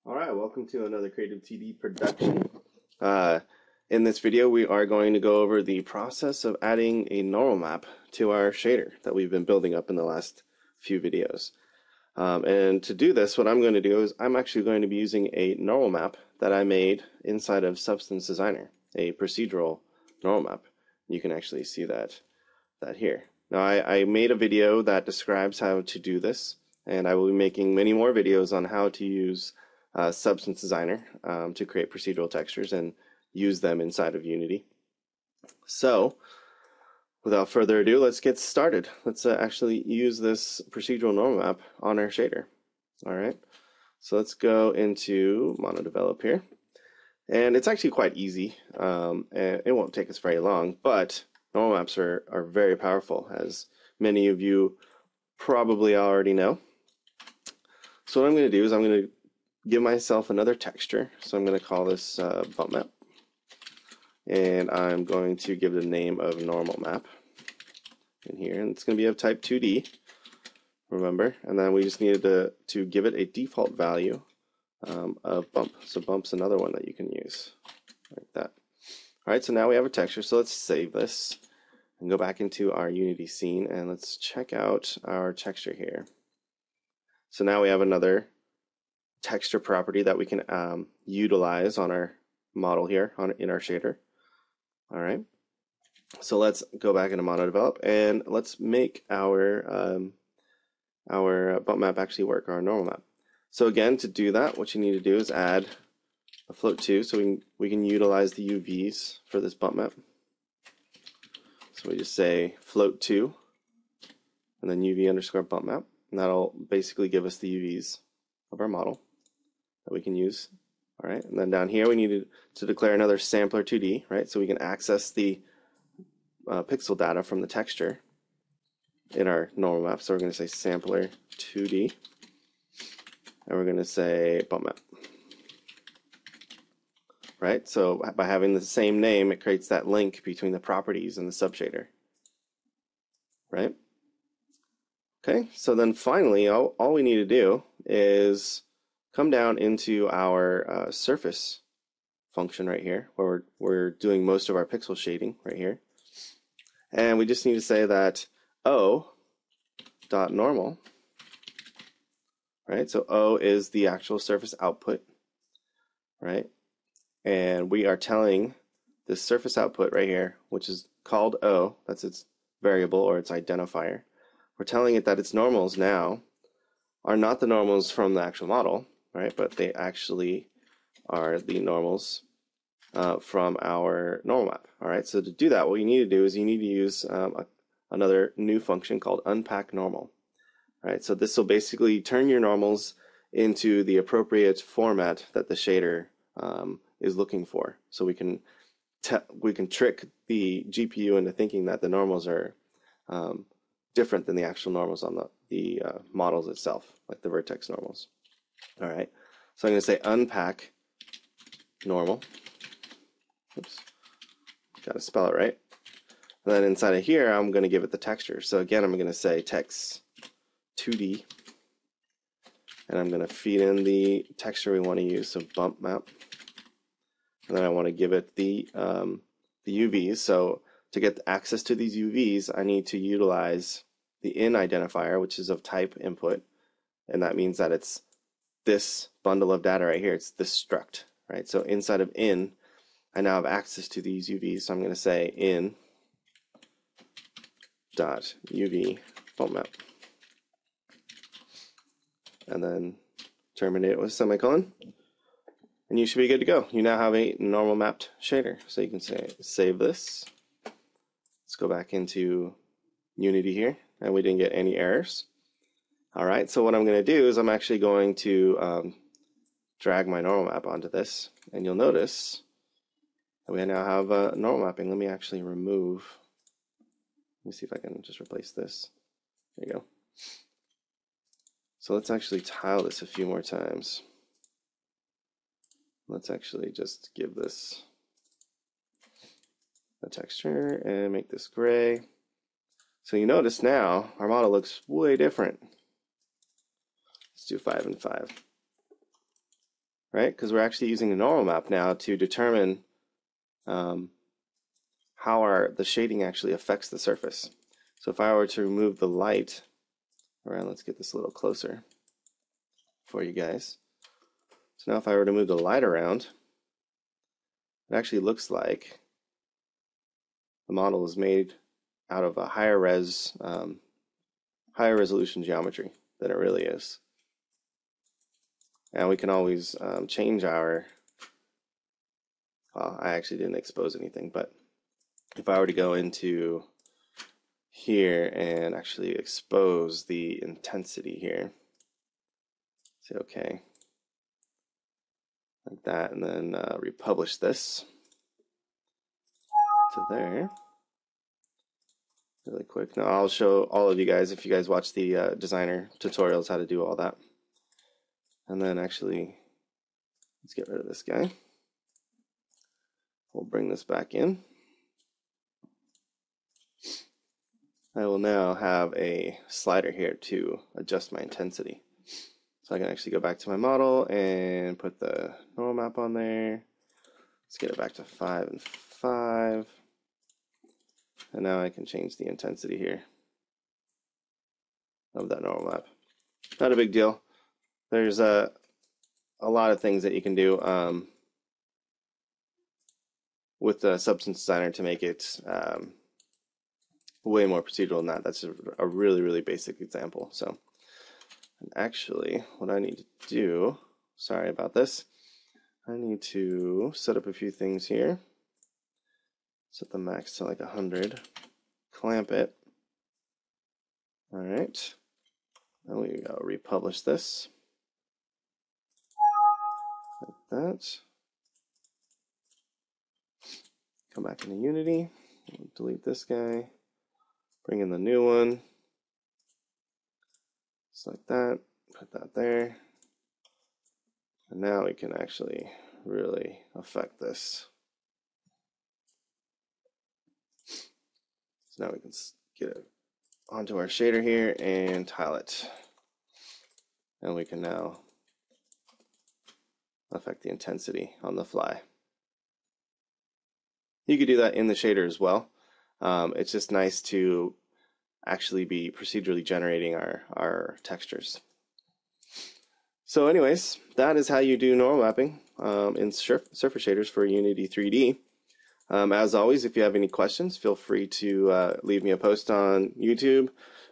Alright, welcome to another Unity3D production. In this video we are going to go over the process of adding a normal map to our shader that we've been building up in the last few videos. And to do this, what I'm going to do is I'm actually going to be using a normal map that I made inside of Substance Designer, a procedural normal map. You can actually see that here. Now I made a video that describes how to do this, and I will be making many more videos on how to use Substance Designer to create procedural textures and use them inside of Unity. So, without further ado, let's get started. Let's actually use this procedural normal map on our shader. Alright, so let's go into MonoDevelop here. And it's actually quite easy, and it won't take us very long, but normal maps are very powerful, as many of you probably already know. So what I'm going to do is I'm going to give myself another texture. So I'm going to call this bump map, and I'm going to give it a name of normal map in here, and it's going to be of type 2D, remember, and then we just needed to give it a default value of bump. So bump's another one that you can use like that. Alright, so now we have a texture, so let's save this and go back into our Unity scene, and let's check out our texture here. So now we have another texture property that we can utilize on our model here in our shader. All right, so let's go back into MonoDevelop and let's make our bump map actually work, our normal map. So again, to do that, what you need to do is add a float 2 so we can utilize the UVs for this bump map. So we just say float 2 and then UV underscore bump map, and that'll basically give us the UVs of our model that we can use. All right, and then down here we need to declare another sampler 2D, right? So we can access the pixel data from the texture in our normal map. So we're going to say sampler 2D, and we're going to say bump map. Right, so by having the same name, it creates that link between the properties and the subshader. Right? Okay, so then finally, all we need to do is come down into our surface function right here, where we're doing most of our pixel shading right here. And we just need to say that O.normal, right? So O is the actual surface output, right? And we are telling this surface output right here, which is called O, that's its variable or its identifier. We're telling it that its normals now are not the normals from the actual model, right? But they actually are the normals from our normal map. All right, so to do that, what you need to do is you need to use another new function called unpack normal. All right, so this will basically turn your normals into the appropriate format that the shader is looking for. So we can trick the GPU into thinking that the normals are different than the actual normals on the models itself, like the vertex normals. All right, so I'm going to say unpack normal. Oops, got to spell it right. And then inside of here, I'm going to give it the texture. So again, I'm going to say text 2D, and I'm going to feed in the texture we want to use, so bump map. And then I want to give it the UVs. So to get access to these UVs, I need to utilize the in identifier, which is of type input, and that means that it's this bundle of data right here. It's this struct, right? So inside of in, I now have access to these UVs. So I'm going to say in dot UV bump map, and then terminate it with a semicolon. And you should be good to go. You now have a normal mapped shader. So you can say save this. Let's go back into Unity here, and we didn't get any errors. All right, so what I'm going to do is I'm actually going to drag my normal map onto this, and you'll notice that we now have normal mapping. Let me actually remove. Let me see if I can just replace this. There you go. So let's actually tile this a few more times. Let's actually just give this a texture and make this gray. So you notice now our model looks way different. Let's do 5 and 5. right? Because we're actually using a normal map now to determine how the shading actually affects the surface. So if I were to remove the light around, let's get this a little closer for you guys. So now if I were to move the light around, it actually looks like the model is made out of a higher resolution geometry than it really is. And we can always change our, well, I actually didn't expose anything, but if I were to go into here and actually expose the intensity here, say okay, like that, and then republish this to there really quick. Now I'll show all of you guys, if you guys watch the designer tutorials, how to do all that. And then actually, let's get rid of this guy. We'll bring this back in. I will now have a slider here to adjust my intensity. So I can actually go back to my model and put the normal map on there. Let's get it back to 5 and 5. And now I can change the intensity here of that normal map. Not a big deal. There's a lot of things that you can do with the Substance Designer to make it way more procedural than that. That's a really, really basic example. So, and actually, what I need to do, sorry about this, I need to set up a few things here. Set the max to like 100, clamp it. All right, then we go republish this, like that. Come back into Unity, delete this guy, bring in the new one, just like that, put that there. And now we can actually really affect this. So now we can get it onto our shader here and tile it. And we can now affect the intensity on the fly. You could do that in the shader as well. It's just nice to actually be procedurally generating our textures. So anyways, that is how you do normal mapping in surface shaders for Unity3D. As always, if you have any questions, feel free to leave me a post on YouTube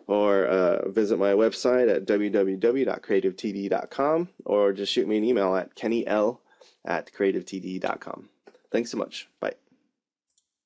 or visit my website at www.creativetd.com or just shoot me an email at kennyl@creativetd.com. Thanks so much. Bye.